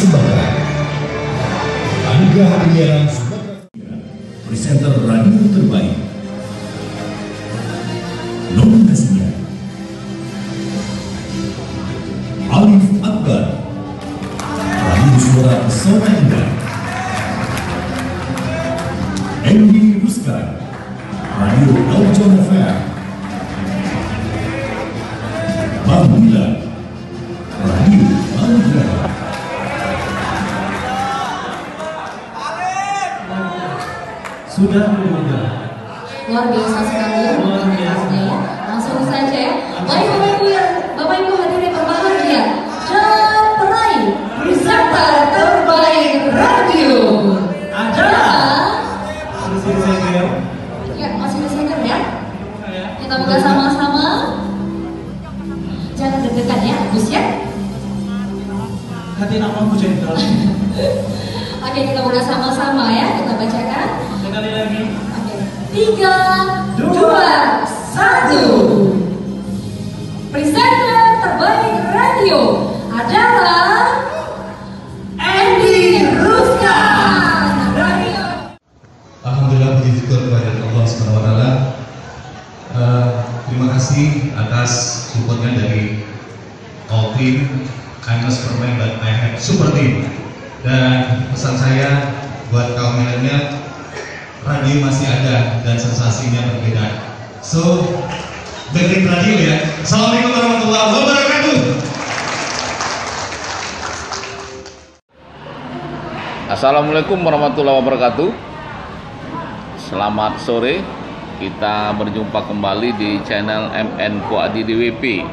mempersembahkan anugerah penyiaran Sumatera presenter radio terbaik. Nominasinya Alif Akbar, Radio Suara Pesona Indah. Andy Ruskan, Radio Eljon FM. Bang Bila, Radio Anugerah. Sudah berubah. Luar biasa sekali ya. Luar biasa. Ya. Langsung saja ya. Baik Bapak Ibu hadirin berbahagia dan peraih presenter terbaik radio adalah ya, masih disegel ya. Kita buka sama-sama. Jangan deg-degan ya, Gus ya. Hati nama Bu Jenderal. Oke, kita buka sama-sama ya. Kita bacakan. Sekali lagi. Oke. 3, 2, 1. Presenter terbaik radio adalah Andy Ruskan. Radio. Alhamdulillah, puji syukur kepada Allah Subhanahu wa Ta'ala. Terima kasih atas supportnya dari all team. I'm not Superman but I have super team. Dan pesan saya buat kaum milenial, radio masih ada dan sensasinya berbeda. So, dengerin radio ya. Assalamualaikum warahmatullahi wabarakatuh. Assalamualaikum warahmatullahi wabarakatuh. Selamat sore. Kita berjumpa kembali di channel MN Puadi DWP.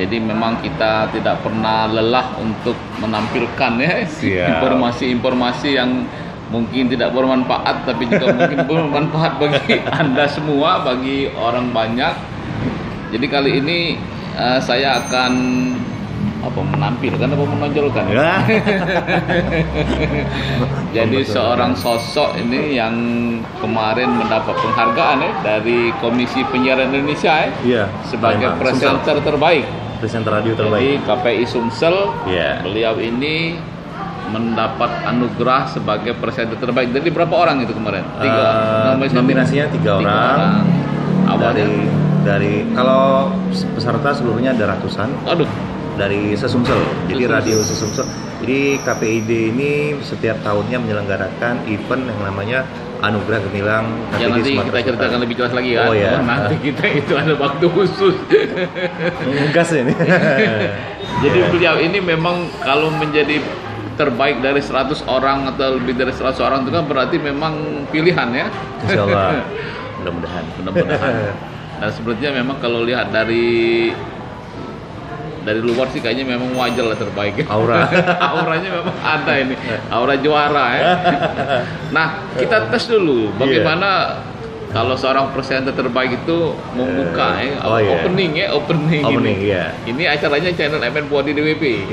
Jadi memang kita tidak pernah lelah untuk menampilkan ya informasi-informasi yang mungkin tidak bermanfaat, tapi juga mungkin bermanfaat bagi Anda semua, bagi orang banyak. Jadi kali ini saya akan menampilkan atau menonjolkan ya. Jadi seorang sosok ini yang kemarin mendapat penghargaan dari Komisi Penyiaran Indonesia sebagai presenter terbaik, presenter radio terbaik. Jadi KPI Sumsel, beliau ini mendapat anugerah sebagai presenter terbaik. Jadi berapa orang itu kemarin? 3 nominasinya 3 orang. Awalnya dari kalau peserta seluruhnya ada ratusan. Aduh. Dari Sesumsel, jadi radio Sesumsel. Jadi KPID ini setiap tahunnya menyelenggarakan event yang namanya Anugerah Gemilang KPID nanti Sumatera kita ceritakan lebih jelas lagi kan. Oh ya. Nanti kita itu ada waktu khusus. Ngegas ini. Jadi beliau ini memang kalau menjadi terbaik dari 100 orang atau lebih dari 100 orang itu kan berarti memang pilihan ya. Insya Allah. Mudah-mudahan. Dan sebenarnya memang kalau lihat dari luar sih kayaknya memang wajar lah terbaik. Auranya memang ada ini, aura juara ya. Nah, kita tes dulu bagaimana kalau seorang presenter terbaik itu membuka opening. Ini acaranya channel MN Puadi DWP.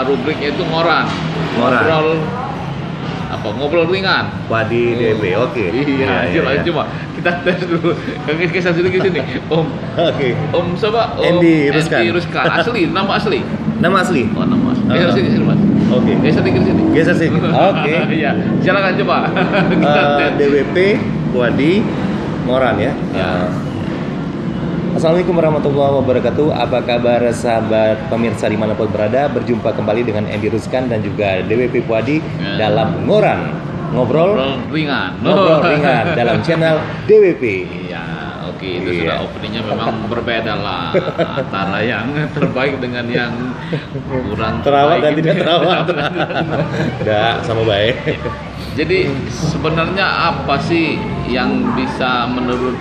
Rubriknya itu ngobrol ringan. Puadi DWP. Cuma kita tes dulu. Geser dulu ke sini. Om. Om coba. Andy Ruskan. Asli, nama asli. Nama asli. Oh, nama asli. Geser sini, Mas. Geser dikit sini. Geser sini. Iya. Silakan coba. DWP Puadi Moran ya. Assalamualaikum warahmatullahi wabarakatuh. Apa kabar sahabat pemirsa dimanapun berada? Berjumpa kembali dengan Andy Ruskan dan juga DWP Puadi dalam Ngobrol ringan dalam channel DWP. Itu sudah openingnya memang berbeda lah antara yang terbaik dengan yang kurang terawat dan tidak terawat. Enggak, sama baik. Jadi sebenarnya apa sih yang bisa menurut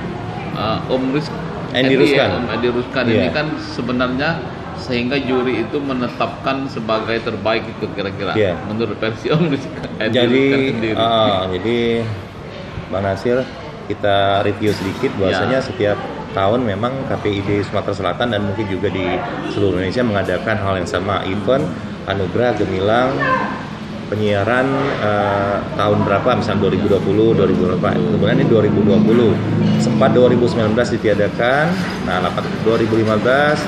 Andy Ruskan ini kan sebenarnya sehingga juri itu menetapkan sebagai terbaik itu kira-kira menurut versi Om Ruskan. Jadi Bang Nasir, kita review sedikit bahwasanya setiap tahun memang KPID Sumatera Selatan dan mungkin juga di seluruh Indonesia mengadakan hal yang sama, event Anugerah Gemilang penyiaran tahun berapa, misalnya 2020, 2020, kemudian ini 2020, sempat 2019 ditiadakan, nah 2015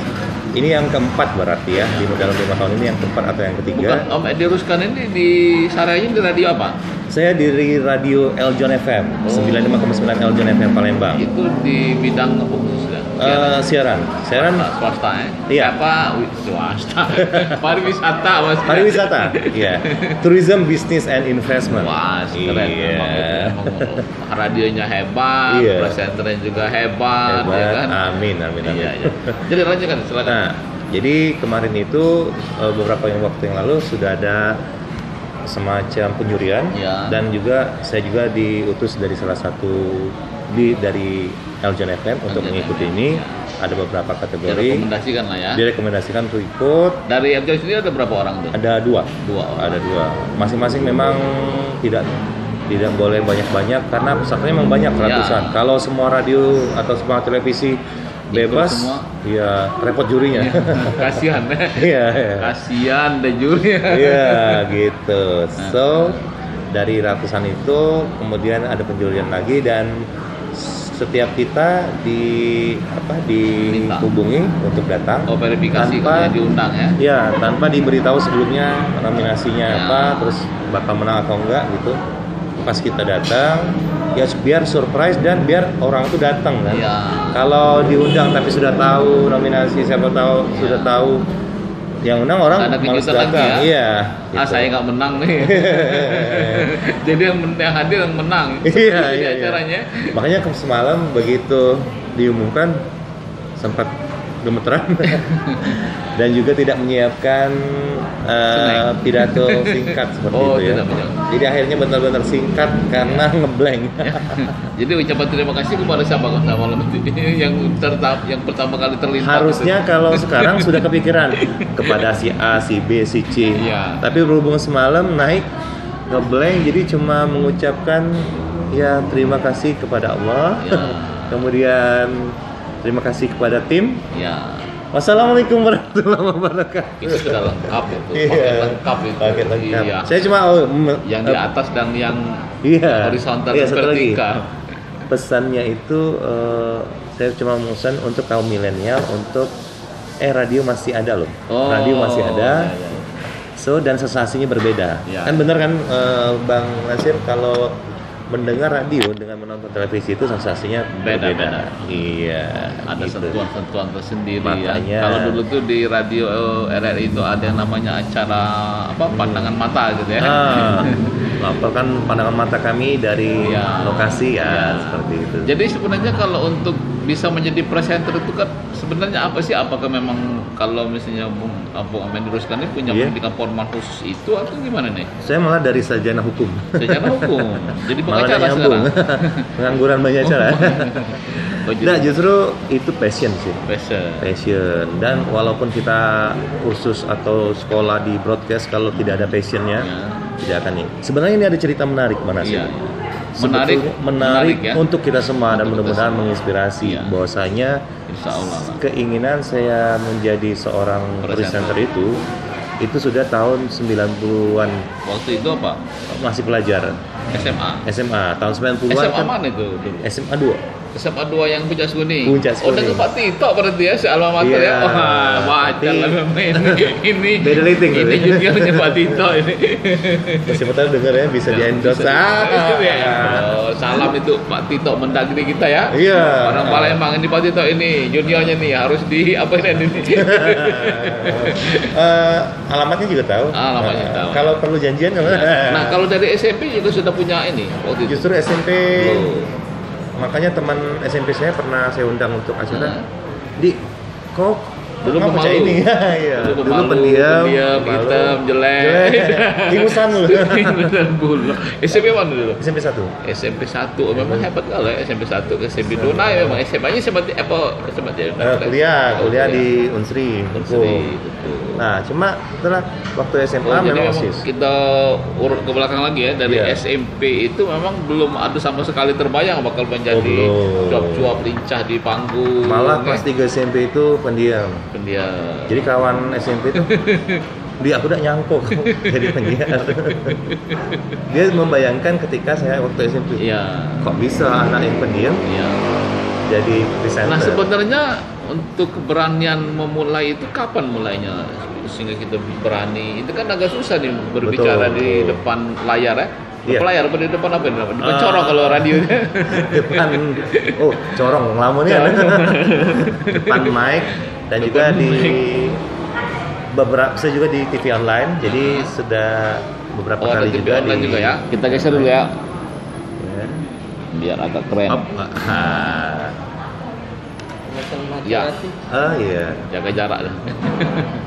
Ini yang keempat berarti ya, di dalam 5 tahun ini yang keempat atau yang ketiga. Bukan, Om Edi Ruskan ini di Sarayanya di radio apa? Saya di radio Eljon FM, 95,9 Eljon FM Palembang. Itu di bidang apa khususnya? Siaran. Swasta ya? Iya. Apa? Swasta. Pariwisata mas. Pariwisata, iya. Tourism, Business and Investment. Wah, keren. Iya. Emang radionya hebat, Iya. presenternya juga hebat, ya kan? Amin. Iya. Jadi lanjutkan, silakan. Nah, jadi kemarin itu beberapa waktu yang lalu sudah ada semacam penyurian Ya. dan juga saya juga diutus dari salah satu dari Eljon FM untuk Eljon mengikuti FM, ini. ya. Ada beberapa kategori. Direkomendasikan lah ya. Direkomendasikan untuk ikut. Dari FJ sendiri ada berapa orang tuh? Ada dua. Orang. Ada 2. Masing-masing memang tidak boleh banyak-banyak karena pesertanya memang banyak ratusan. Ya. Kalau semua radio atau semua televisi bebas, semua. ya repot jurinya. Kasihan ya. Iya. Kasihan deh juri. Iya, gitu. So, dari ratusan itu kemudian ada penjurian lagi dan setiap kita dihubungi untuk datang. Oh, verifikasi tanpa kalau diundang ya. Ya, tanpa diberitahu sebelumnya nominasinya Ya. apa, terus bakal menang atau enggak gitu. Pas kita datang, ya biar surprise dan biar orang itu datang kan. Ya. Kalau diundang tapi sudah tahu nominasi, siapa tahu sudah tahu yang menang orang Ada malas kejutan lagi datang. ya. Iya. Ah, gitu. saya nggak menang nih. Jadi yang hadir yang menang. Iya. Acaranya. Makanya semalam begitu diumumkan sempat gemeteran dan juga tidak menyiapkan pidato singkat seperti itu ya. Tidak menyiapkan. Jadi akhirnya benar-benar singkat karena ngeblank. Jadi ucapan terima kasih kepada siapa kota malam itu yang pertama kali terlintas. Harusnya kalau sekarang sudah kepikiran kepada si A, si B, si C. Iya. Tapi berhubung semalam naik ngeblank, jadi cuma mengucapkan ya terima kasih kepada Allah. Ya. Kemudian terima kasih kepada tim. Ya. Wassalamualaikum warahmatullahi wabarakatuh. Itu sudah lengkap itu. Iya. Paket lengkap itu. Paket lengkap. Iya. Saya cuma Yang di atas dan yang iya. horizontal Iya, dan satu lagi. vertikal. Pesannya itu saya cuma memesan untuk kaum milenial untuk radio masih ada loh. Oh, Radio masih ada. iya. So dan sensasinya berbeda. Ya. Kan bener kan Bang Nasir, kalau mendengar radio dengan menonton televisi itu sensasinya Beda. berbeda. Iya. Ada gitu. sentuhan-sentuhan tersendiri Makanya- ya. Kalau dulu tuh di radio RRI itu ada yang namanya acara pandangan mata gitu ya. Melaporkan pandangan mata kami dari Iya. lokasi ya, Iya. seperti itu. Jadi sebenarnya kalau untuk bisa menjadi presenter itu kan sebenarnya apa sih? Apakah memang kalau misalnya Bung Amen Ruskan ini punya Iya. pendidikan formal khusus itu atau gimana nih? Saya malah dari sarjana hukum. Secara hukum. Jadi Malah pengacara nyambung. sekarang. Pengangguran banyak acara. Oh, jadi Nah, justru itu passion sih. Passion. Dan walaupun kita kursus atau sekolah di broadcast, kalau tidak ada passionnya, Ya. tidak akan nih. Sebenarnya ini ada cerita menarik mana sih? Iya. Sebetulnya menarik ya. untuk kita semua dan Untuk kita mudah-mudahan semua. menginspirasi. Iya. Bahwasanya Insya Allah lah. keinginan saya menjadi seorang Presenter. presenter itu sudah tahun 90-an, Waktu itu apa? masih pelajar SMA tahun 90-an SMA kan. mana itu dulu? SMA 2. SMA 2 yang Puncak Kuning. Puncak Oh, Kuning. dengan Pak Tito berarti ya, si alma mater Iya, ya. Wah, wajar tapi- lah memang ini. Beda liting Ini tuh. juniornya Pak Tito ini. Siapa tahu denger ya, bisa di endorse. Oh, salam itu Pak Tito Mendagri kita ya. Iya. Orang Palembang ini Pak Tito ini juniornya nih harus di apa ini? Alamatnya juga tahu. Alamatnya tahu. Kalau perlu janjian Nah, kalau dari SMP juga sudah punya ini waktu itu. justru SMP, Oh. makanya teman SMP saya pernah saya undang untuk acara. Hmm. Di kok Dulu kenapa pemalu. Iya. Dulu Dulu pemalu, pendiam, hitam, jelek. Ingusan lu. Beneran bulu. SMP mana dulu? SMP 1. SMP 1, memang hebat kali ya SMP 1 ke SMP 2. Nah, memang SMA-nya sempat Kuliah di Unsri. Unsri, Hukum. betul. Nah, cuma setelah waktu SMA Oh, jadi memang memang OSIS. kita urut ke belakang lagi ya, dari Iya. SMP itu memang belum ada sama sekali terbayang bakal menjadi belum. cuap-cuap lincah di panggung. Malah ya. kelas 3 SMP itu pendiam. Pendiam. Jadi kawan SMP itu dia aku udah nyangkuk jadi penyiar. Dia membayangkan ketika saya waktu SMP, Iya. kok bisa anak yang pendiam Iya. jadi presenter. Nah sebenarnya untuk keberanian memulai itu kapan mulainya sehingga kita berani? Itu kan agak susah nih berbicara Betul, di betul. depan layar ya. Iya. Depan layar apa di depan apa? Di depan corong kalau radionya. Depan, oh corong ngelamunnya. Depan mic dan juga Depan di mic. beberapa, saya juga di TV online. Jadi sudah beberapa Oh, ada kali TV juga online di juga ya. Kita geser dulu ya, Ya. biar agak keren. Up. Ya, Oh iya. jaga jarak dah.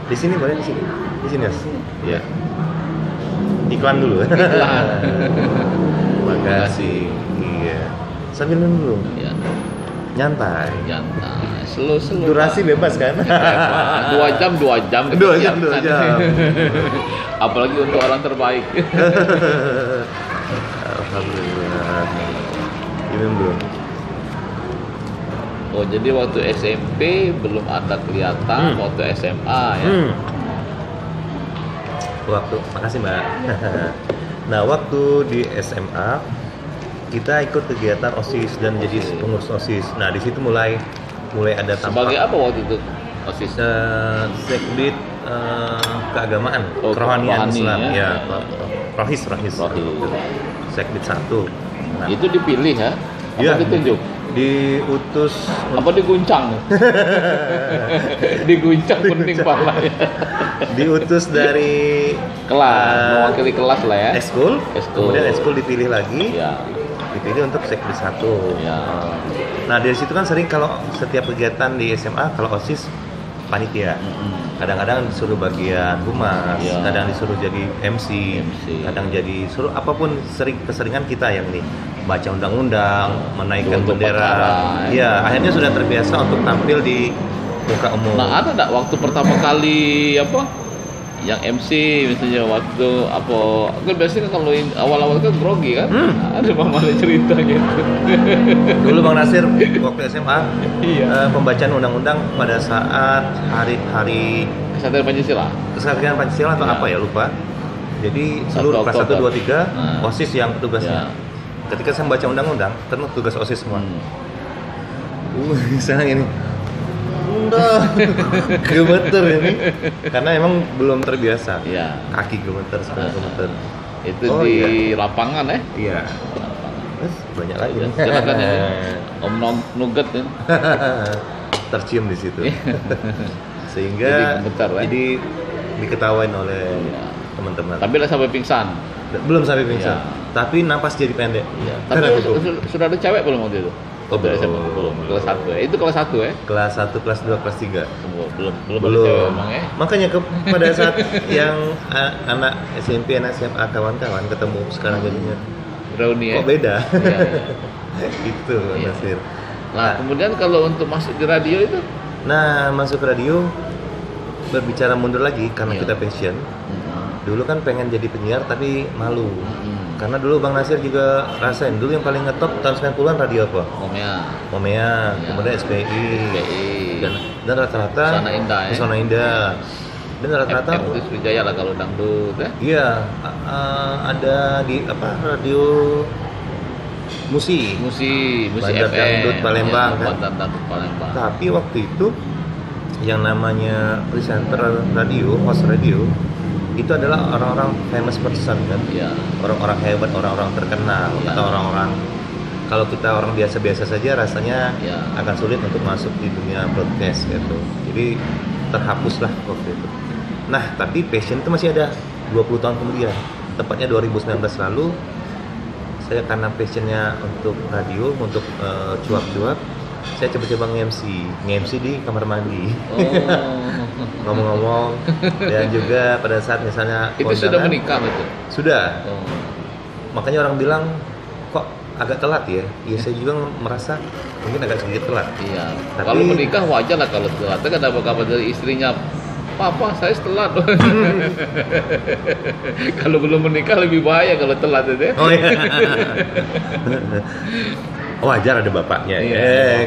Di sini boleh di sini. Di sini Mas. Ya. Iklan dulu. Iklan. Makasih. Iya. Sambil minum dulu. Ya, Nyantai. jantai. Slow. Durasi bebas kan? 2 jam. 2 jam, 2 jam. Apalagi untuk orang terbaik. Alhamdulillah. Minum dulu. Oh, jadi waktu SMP belum ada kelihatan, waktu SMA ya. Waktu, makasih Mbak. Nah, waktu di SMA kita ikut kegiatan OSIS dan jadi pengurus OSIS. Nah, di situ mulai ada Sebagai apa waktu itu OSIS? sekbid keagamaan, Oh, kerohanian kerohani, Islam ya. Rohis. Sekbid 1. Nah, Itu dipilih ya? Iya. Apa ditunjuk? diutus Apa diguncang? Diguncang pening pala ya. diutus dari Kelas, mewakili kelas lah ya. eskul, Eskul. kemudian eskul dipilih lagi, Ya. dipilih untuk sekbid 1. Ya. Nah, dari situ kan sering kalau setiap kegiatan di SMA kalau OSIS panitia. Kadang-kadang disuruh bagian humas, Iya. kadang disuruh jadi MC, kadang jadi suruh apapun, keseringan kita yang nih baca undang-undang, menaikkan Untuk bendera. perkara, Iya, akhirnya sudah terbiasa untuk tampil di muka umum. Nah, ada enggak waktu pertama kali apa? Yang MC misalnya waktu apa? Kan biasanya kalau awal-awal kan grogi kan? Ada mama cerita gitu. Dulu Bang Nasir waktu SMA Iya. pembacaan undang-undang pada saat hari-hari Kesadaran Pancasila. kesatuan Pancasila atau Iya. apa ya, lupa. Jadi 1 seluruh kelas 1, Oktober. 2, 3 Nah. OSIS yang tugasnya. Ya. Ketika saya membaca undang-undang, tentu tugas OSIS semua. Misalnya gini, gemeter ini, karena emang belum terbiasa. Iya. Kaki gemeter, sepeda gemeter. Itu Oh, di iya. lapangan ya. Iya. Terus banyak lagi. Ya, nih. silakan ya. Om Nugget ya. Tercium di situ. Sehingga Jadi gemetar, ya? jadi diketawain oleh Iya. teman-teman. Tapi lah sampai pingsan. Belum sampai pingsan. Iya. Tapi napas jadi pendek. Ya. Tapi sudah ada cewek belum waktu itu? Oh, Waktu belum. SMA? Belum. Kelas 1 ya. Itu kelas 1 ya. Kelas 1, kelas 2, kelas 3. Belum ada cewek Belum. emang ya. Makanya pada saat yang anak SMP, anak SMA, kawan-kawan ketemu sekarang jadinya Reuni ya. kok beda. Iya, iya. Gitu, Iya. Nasir. Nah, kemudian kalau untuk masuk di radio itu Nah, masuk radio berbicara mundur lagi karena Iya. kita passion. Dulu kan pengen jadi penyiar tapi malu. Karena dulu Bang Nasir juga rasain dulu yang paling ngetop tahun 90-an radio apa? Momnya Momea, Iya. kemudian SPI. PI Dan rata-rata Pesona Indah, ya? Pesona Indah. Dan rata-rata FM itu Sriwijaya lah kalau dangdut ya. iya, ada di radio Musi. Musi Bandar FM Dangdut Palembang, ya, kan? Bandar Dangdut Palembang. Tapi waktu itu yang namanya presenter radio, host radio itu adalah orang-orang famous person kan, Iya. orang-orang hebat, orang-orang terkenal, Iya. atau orang-orang kalau kita orang biasa-biasa saja rasanya Iya. akan sulit untuk masuk di dunia broadcast gitu. Jadi terhapuslah waktu itu. Nah, tapi passion itu masih ada 20 tahun kemudian, tepatnya 2019 lalu. Saya karena passionnya untuk radio, untuk cuap-cuap, saya coba-coba nge-MC di kamar mandi. Oh. Ngomong-ngomong, dan juga pada saat misalnya Itu sudah kondangan- menikah itu. Sudah. Oh. Makanya orang bilang kok agak telat ya. Ya saya juga merasa mungkin agak sedikit telat. Iya. Tapi- Kalau menikah wajar lah kalau telat. Kan ada kabar dari istrinya, Papa saya telat. Kalau belum menikah lebih bahaya kalau telat itu. Ya. Oh iya. Wajar ada bapaknya. Iya,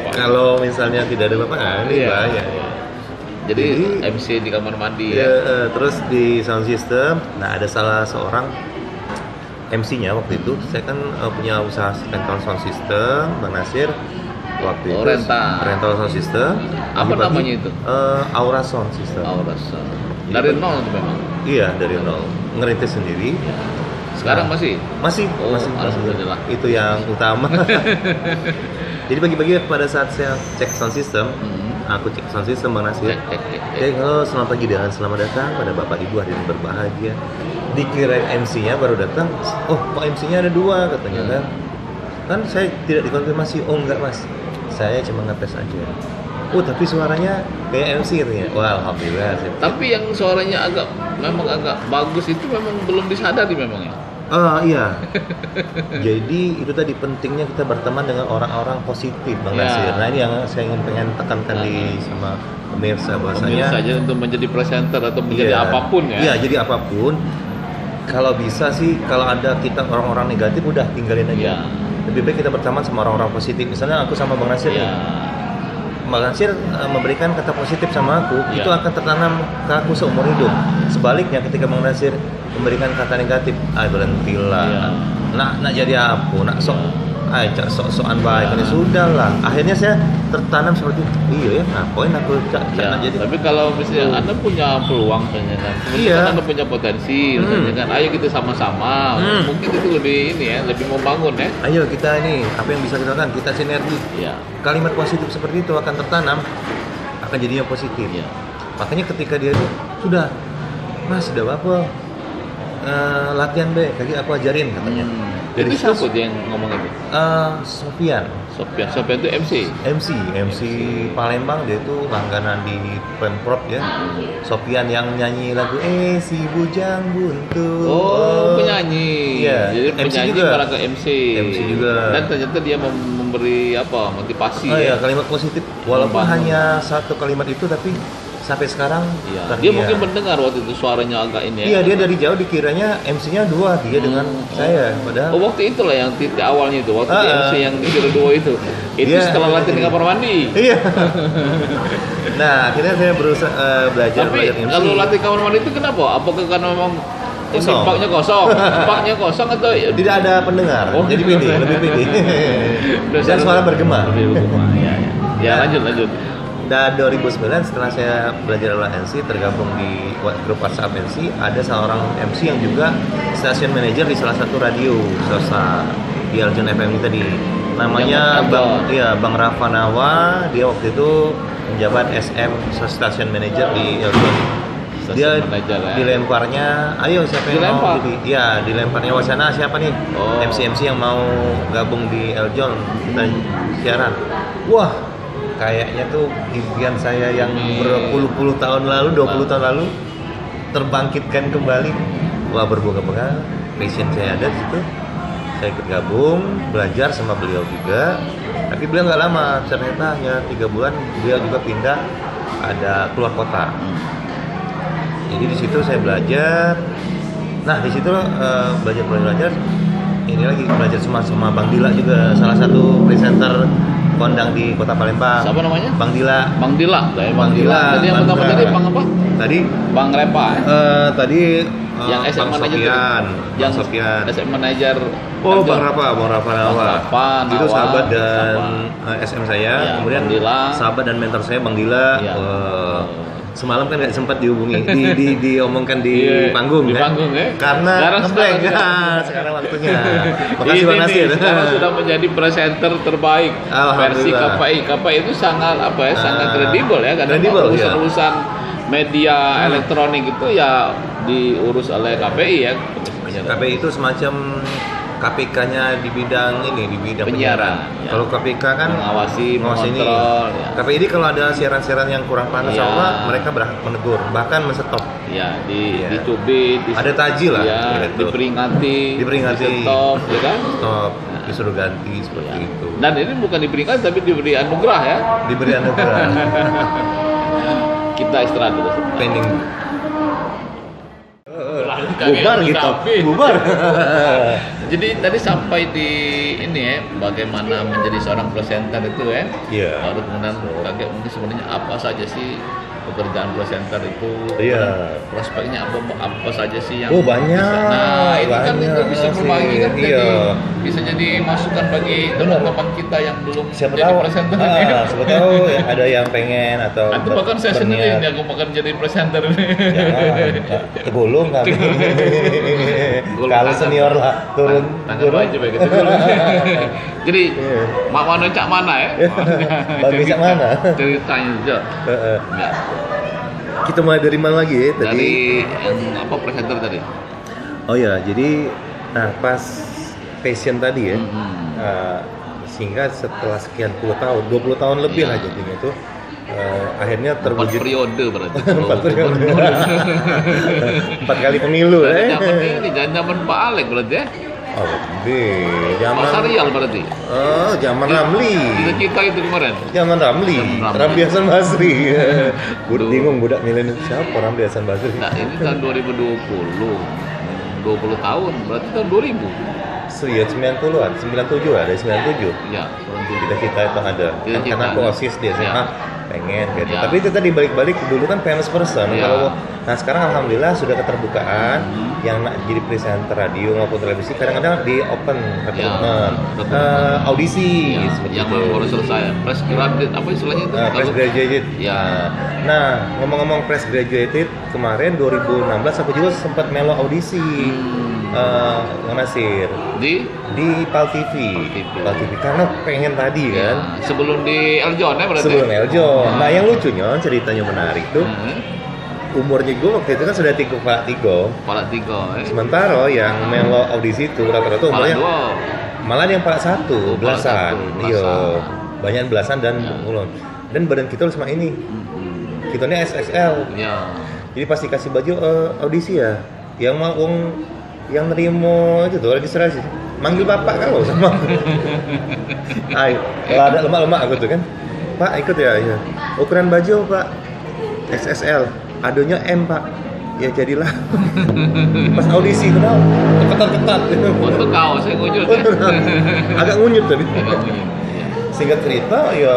bapaknya. Kalau misalnya tidak ada bapaknya, ini Iya. bahaya. Jadi Jadi- MC di kamar mandi Ya, ya. terus di sound system, nah ada salah seorang MC-nya waktu itu, saya kan punya usaha rental sound system, Bang Nasir. waktu Oh, itu. rental. Rental sound system. Apa Pagi-pagi, namanya itu? Aura Sound System. Aura Sound. Dari nol itu memang. Iya, dari nol. Ngerintis sendiri. Sekarang masih? Masih, Oh, masih. alhamdulillah. Itu yang utama. Jadi pagi-pagi pada saat saya cek sound system, aku cek sound system Bang Nasir. Cek, halo, selamat pagi dan selamat datang pada Bapak Ibu hari ini berbahagia. Dikira MC-nya baru datang, oh kok MC-nya ada 2 katanya kan. Kan saya tidak dikonfirmasi, oh enggak mas, saya cuma ngetes aja. Oh tapi suaranya kayak MC katanya. Wah alhamdulillah. Tapi yang suaranya memang agak bagus itu memang belum disadari memang ya. Iya. Jadi itu tadi pentingnya kita berteman dengan orang-orang positif Bang Ya. Nasir. Nah ini yang saya pengen tekankan di sama pemirsa bahwasanya. Pemirsa aja untuk menjadi presenter atau menjadi Iya. apapun ya. Iya, jadi apapun. Kalau bisa sih, kalau ada kita orang-orang negatif udah tinggalin aja. Iya. Lebih baik kita berteman sama orang-orang positif. Misalnya aku sama Bang Nasir Iya. nih. Bang Nasir memberikan kata positif sama aku, Iya. itu akan tertanam ke aku seumur hidup. Sebaliknya ketika Bang Nasir memberikan kata negatif, berhentilah. Iya. Nak jadi apa? Nak sok-sokan baik. Ini sudah lah. Akhirnya saya tertanam seperti iya ya, ngapain aku Ya, nak jadi. tapi kalau misalnya Anda punya peluang misalnya kan, Iya. Anda punya potensi misalnya kan, ayo kita sama-sama, mungkin itu lebih ini ya, lebih membangun ya. Ayo kita ini, apa yang bisa kita lakukan? Kita sinergi. Ya, Kalimat positif seperti itu akan tertanam, akan jadinya positif. ya. Makanya ketika dia itu sudah, mas sudah apa? Latihan be, tadi aku ajarin katanya. Dari Itu situ, siapa dia yang ngomong itu? Sofian, Sofian itu MC. Palembang, dia itu langganan di Pemprov ya. Sofian yang nyanyi lagu si bujang buntu. Oh, penyanyi. Iya, Jadi MC penyanyi juga. barang ke MC. MC juga. Dan ternyata dia memberi apa? Motivasi. Oh iya, kalimat positif. Walaupun Membangun. hanya satu kalimat itu, tapi sampai sekarang Iya. Dia mungkin mendengar waktu itu suaranya agak ini Iya, ya. dia dari jauh dikiranya MC-nya 2, dia dengan saya. Padahal Oh, waktu itulah yang titik awalnya itu, waktu di Ah, MC yang dikira 2 itu. Itu Iya, setelah latihan di iya. kamar mandi. Iya. Nah, akhirnya saya berusaha belajar Tapi MC. kalau latih kamar mandi itu kenapa? Apakah karena memang ini Kosong. baknya kosong? Baknya kosong atau Tidak ada pendengar, Oh. jadi pede, lebih pede. Dan suara bergema. Lebih bergema, ya. Ya, lanjut. Dan 2009 setelah saya belajar MC, tergabung di grup WhatsApp MC, ada seorang MC yang juga stasiun manajer di salah satu radio swasta di Eljon FM ini tadi. Namanya Bang Rafa Nawa. Dia waktu itu menjabat SM stasiun manajer di Eljon. Dia Manajer, ya. dilemparnya, ayo siapa yang mau Dilempar? jadi? Ya, dilemparnya wacana siapa nih? Oh. MC yang mau gabung di Eljon kita siaran. Wah, kayaknya tuh impian saya yang berpuluh-puluh tahun lalu, 20 tahun lalu terbangkitkan kembali. Wah, berbunga-bunga, passion saya ada di situ. Saya ikut gabung, belajar sama beliau juga. Tapi beliau nggak lama, ternyata hanya 3 bulan beliau juga pindah, ada keluar kota. Jadi di situ saya belajar. Nah, di situ belajar. Ini lagi belajar sama Bang Dila juga, salah satu presenter kondang di Kota Palembang. Siapa namanya? Bang Dila. Bang Dila. Bang Dila. Jadi yang pertama Bang tadi Dila. Bang apa? Tadi Bang Repa. tadi Yang Bang SM manajer Sofian. yang Bang Sofian. SM manajer. Oh, Bang Rafa Nawa. Bang Rafa, Itu Nawa, sahabat dan SM saya. Ya, Kemudian Bang Dila. sahabat dan mentor saya Bang Dila. Ya. Semalam kan nggak sempat dihubungi, diomongkan di Iya, panggung, di ya. panggung, ya. Karena Sekarang ngeblank. sekarang. Sekarang waktunya. Makasih Ini Bang nih, Nasir. sekarang sudah menjadi presenter terbaik versi Alhamdulillah. KPI. KPI itu sangat sangat kredibel ya, karena Kredibel, urusan-urusan media elektronik itu ya diurus oleh KPI ya. KPI itu semacam KPK-nya di bidang ini, di bidang penyiaran. Ya. Kalau KPK kan Mengawasi, ini. mengontrol, ya. KPI ini kalau ada siaran-siaran yang kurang pantas Ya. apa, mereka berhak menegur, bahkan men-stop. Ya, Iya. dicubit, Ada taji lah, ya, gitu. diperingati, Diperingati. stop, ya kan? Stop, disuruh ganti seperti Ya. itu. Dan ini bukan diperingati tapi diberi anugerah ya. Diberi anugerah. Kita istirahat dulu. Pending. Bubar gitu. Bubar. Jadi tadi sampai di ini ya, bagaimana menjadi seorang presenter itu ya. Iya. Baru kemudian kaget mungkin sebenarnya apa saja sih pekerjaan presenter itu Iya. prospeknya apa saja sih yang Oh, banyak. bisa, nah ini kan Banyak itu bisa sih. berbagi kan, jadi Iya. bisa jadi masukan bagi teman-teman kita yang belum Siapa jadi tahu, presenter. siapa tahu ya, ada yang pengen atau Itu bahkan saya sendiri berniat. ini aku makan jadi presenter. Jangan, gulung kami. Gulung Kalau tangan. senior lah turun Tangan baju begitu dulu. Jadi Iya. mak mana cak mana ya? Bagi cak mana? Ceritanya juga. Heeh. Ya. Kita mulai dari mana lagi ya tadi? Dari yang apa presenter tadi? Oh ya, jadi pas passion tadi ya, Mhm. sehingga setelah sekian puluh tahun, 20 tahun lebih Iya. lah jadinya itu, akhirnya 4 terwujud. periode berarti. 4 periode. 4 kali pemilu ya. Zaman ini zaman Pak Alek berarti ya. Oh, gede. Pak Zaman Sarial berarti. zaman Ramli. Kita itu kemarin. Zaman Ramli. Zaman Ramli. Ramli Hasan Basri. Duh. Bingung budak milenial siapa Ramli Hasan Basri. Nah, ini tahun 2020. 20 tahun, berarti tahun 2000. So, ya 90-an, 97 ada 97. Ya, Kita itu ada. Cita-cita Karena aku ada. OSIS di SMA, Ya. pengen gitu. Ya. Tapi itu tadi balik-balik dulu kan famous person. Ya. Nah sekarang alhamdulillah sudah keterbukaan yang jadi presenter radio maupun televisi kadang-kadang di open recruitment, audisi Ya, seperti yang itu. baru selesai. Fresh graduate apa istilahnya itu? Fresh graduated. Ya. Nah, ngomong-ngomong fresh graduated, kemarin 2016 aku juga sempat melo audisi. Nasir Di di Pal TV. Pal TV karena pengen tadi kan. ya, sebelum di Eljon ya berarti. Sebelum Eljon. Nah, yang lucunya ceritanya menarik tuh. Umurnya gue waktu itu kan sudah Kepala 3. Kepala 3 ya. Sementara yang melo audisi itu rata-rata Kepala umurnya 2. malah yang kepala 1, Kepala belasan. 1, Iya. belasan. Banyak belasan dan Ya. ulun. Dan badan kita sama ini. Kita ini SXL. Ya. Jadi pasti kasih baju audisi ya. Yang mau yang nerimo itu tuh registrasi. Manggil bapak kalau sama aku. Ayo, kalau ada lemak-lemak aku tuh kan. Pak ikut ya, iya. Ukuran baju Pak XXL. Adonya M Pak. Ya jadilah. Pas audisi kenal ketat-ketat. Untuk kau saya ngunyut ya. Agak ngunyut tadi. Agak ngunyut. Ya. Singkat cerita ya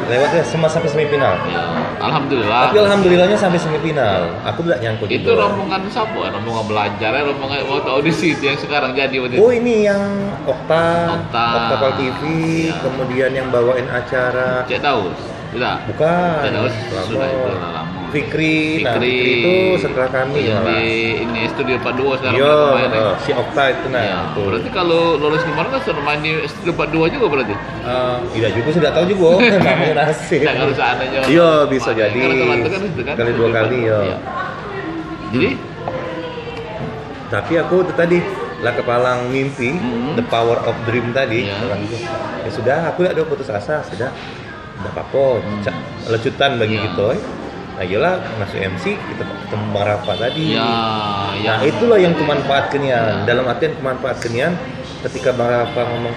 lewatnya semua sampai semifinal. Ya. Alhamdulillah. Tapi alhamdulillahnya sampai semifinal. Aku tidak nyangkut Itu juga. rombongan siapa? Rombongan belajar ya, rombongan waktu audisi itu yang sekarang jadi waktu itu. Oh ini yang Okta Pal TV, Ya. kemudian yang bawain acara Cek Daus. Tidak. bukan Cek Daus lama. sudah itu lama. Fikri, nah Fikri itu setelah kami yang malah. di ini Studio 42 sekarang Yo, udah main, ya. si Okta itu nah. Ya, Tuh. berarti kalau lolos kemarin kan sudah main di Studio 42 juga berarti. Tidak juga sudah tahu juga namanya nasib. Tidak harus seandainya. Iya bisa Main. jadi. Karena rata-rata kan itu kan. Kali 2 kali ya. Iya. Jadi Tapi aku tuh tadi lah kepalang mimpi, the power of dream tadi. Iya. Orang itu. Ya sudah, aku tidak ada putus asa, sudah. Tidak apa-apa, lecutan bagi Iya. kita. Nah iyalah masuk MC kita ketemu Bang Rafa tadi. ya, Nah itulah yang kumanfaatkan ya. Ya. Dalam artian kumanfaatkan ya, ketika Bang Rafa ngomong,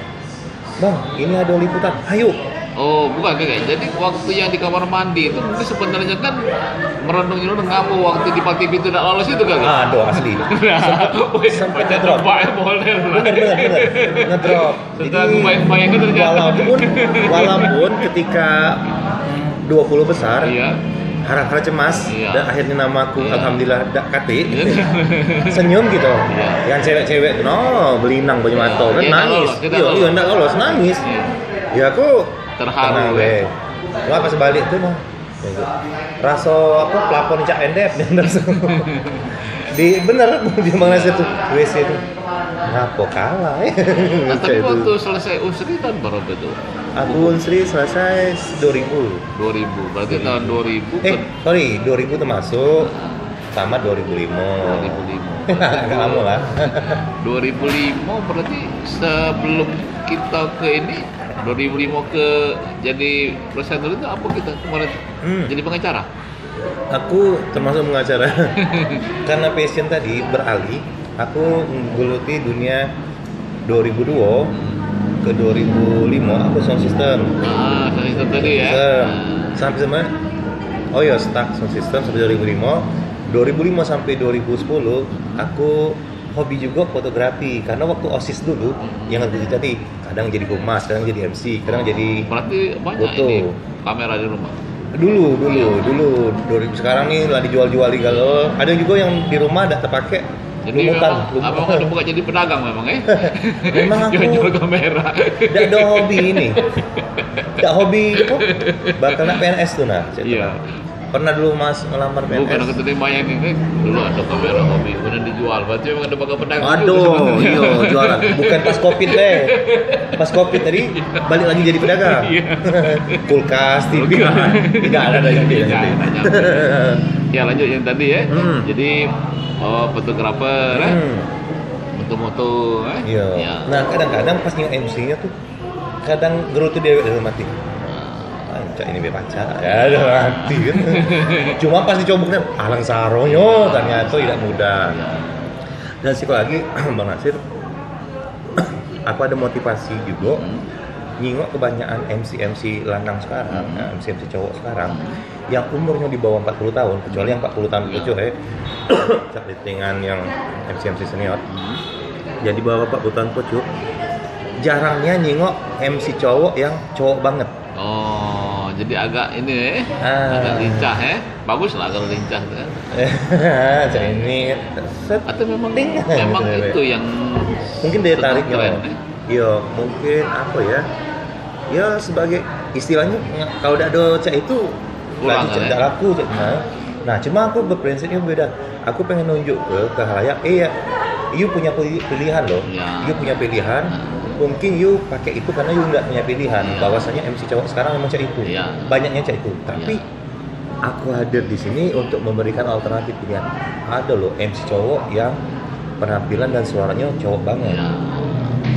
Bang ini ada liputan, ayo. Oh, bukan kayak. Jadi waktu yang di kamar mandi itu mungkin sebenarnya kan merenung-renung ngapa waktu di Pak TV itu tidak lolos itu kan? Aduh asli. Sampai baca ngedrop. terbaik boleh lah. Bener. Ngedrop. Setelah aku bayang-bayang itu ternyata. Walaupun ketika 20 besar, Iya. hara-hara cemas Iya. dan akhirnya namaku Iya. alhamdulillah kate senyum gitu. Iya. Yang cewek-cewek no belinang banyak mata kan Iya, nangis. nggak lolos. Iya enggak lolos nangis. Iya. Ya aku Terharu, tenang, ya. weh. Wah pas balik tuh mah rasa apa pelapon cak endep di bener di mana situ WC itu ngapo kalah ya. Nah, tapi Itu. waktu selesai Usri tahun berapa itu? Aku Unsri selesai 2000. 2000. Berarti tahun 2000 Sorry, 2000 termasuk tamat 2005. 2005. Enggak lama lah. 2005 berarti sebelum kita ke ini 2005 ke jadi presenter itu apa kita kemarin jadi pengacara? Aku termasuk pengacara. Karena passion tadi beralih, aku menggeluti dunia 2002 ke 2005 aku sound system. Ah, itu tadi ya. Sampai sama oh ya stuck sound system sampai 2005. 2005 sampai 2010 aku hobi juga fotografi karena waktu OSIS dulu yang aku tadi kadang jadi humas, kadang jadi MC, kadang jadi Berarti banyak foto. ini kamera di rumah. Dulu 2000. Sekarang nih lah dijual-jual di galau. Ada juga yang di rumah ada terpakai. Jadi memang abang udah buka jadi pedagang memang Memang aku jual kamera. Tidak ada hobi ini. Tidak hobi kok. Bakal nak PNS tuh nah. Iya. Pernah dulu Mas ngelamar PNS. Bukan aku terima yang ini dulu ada kamera hobi, kemudian dijual. Berarti memang ada bakal pedagang. Aduh, iya jualan. Bukan pas Covid deh. Pas Covid tadi balik lagi jadi pedagang. Kulkas, TV. Tidak ada yang Ya lanjut yang tadi ya. Jadi fotografer foto-foto Iya. Ya. Nah, kadang-kadang pas nyium MC-nya tuh kadang gerutu dewek dalam hati. Cak ini baca ya udah mati kan. Cuma pas dicoboknya alang saronyo ternyata tidak mudah. Dan sekali lagi Bang Nasir, aku ada motivasi juga nyingok kebanyakan MC lanang sekarang, MC cowok sekarang yang umurnya di bawah 40 tahun, kecuali yang 40 tahun itu cak dengan yang MC senior. Jadi bawah 40 tahun pucuk jarangnya nyingok MC cowok yang cowok banget. Oh, jadi agak ini agak lincah bagus lah kalau lincah tuh. Cak ini atau memang itu yang mungkin daya tariknya. Iya, mungkin apa ya? Ya sebagai istilahnya kalau udah ada cak itu lagi tidak laku cak. Nah, cuma aku berprinsipnya beda. Aku pengen nunjuk ke halayak, ya, you punya pilihan loh. You punya pilihan. Mungkin you pakai itu karena you nggak punya pilihan. Bahwasanya MC cowok sekarang memang cak itu. Banyaknya cak itu. Tapi aku hadir di sini untuk memberikan alternatif pilihan. Ada loh MC cowok yang penampilan dan suaranya cowok banget.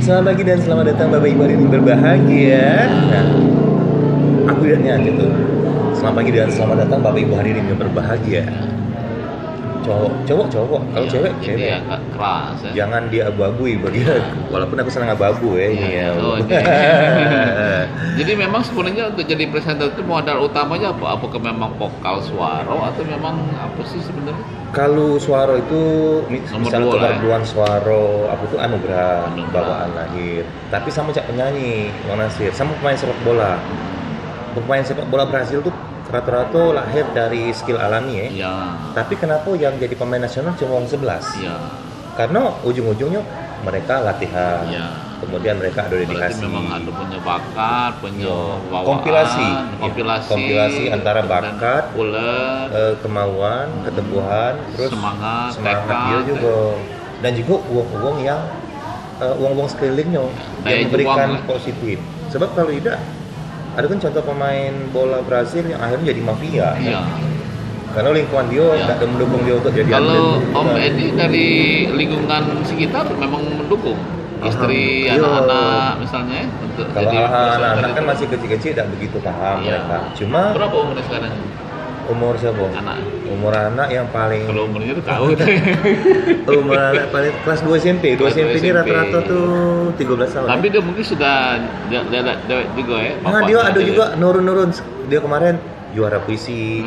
Selamat pagi dan selamat datang Bapak Ibu hadirin berbahagia. Nah, aku lihatnya aja tuh. Selamat pagi dan selamat datang Bapak Ibu hadirin yang berbahagia. Cowok. Kalau cewek. Agak keras. Jangan dia abu-abui bagi aku. Walaupun aku senang abu-abu Jadi memang sebenarnya untuk jadi presenter itu modal utamanya apa? Apakah memang vokal suara atau memang apa sih sebenarnya? Kalau suara itu misal kebarduan suara, aku tuh anugerah bawaan lahir. Tapi sama cak penyanyi, Bang Nasir, sama pemain sepak bola. Pemain sepak bola Brasil tuh rata-rata lahir dari skill alami Tapi kenapa yang jadi pemain nasional cuma 11? Karena ujung-ujungnya mereka latihan. Kemudian mereka ada dedikasi. Berarti memang ada punya bakat, punya kompilasi antara bakat, kemauan, keteguhan, terus semangat dia juga. Dan juga uang-uang yang uang-uang sekelilingnya yang memberikan positif. Sebab kalau tidak, ada kan contoh pemain bola Brasil yang akhirnya jadi mafia. Karena lingkungan dia tidak mendukung dia untuk jadi atlet. Kalau Om Edi dari lingkungan sekitar memang mendukung istri, anak-anak misalnya untuk kalau anak-anak kan masih kecil-kecil tidak begitu paham mereka. Cuma berapa umurnya sekarang? Umur siapa? Umur anak yang paling kalau umurnya tuh tahu. Umur anak paling kelas 2 SMP. 2 SMP ini rata-rata tuh 13 tahun. Tapi dia mungkin sudah dewek juga ya. Nah, dia ada juga nurun-nurun. Dia kemarin juara puisi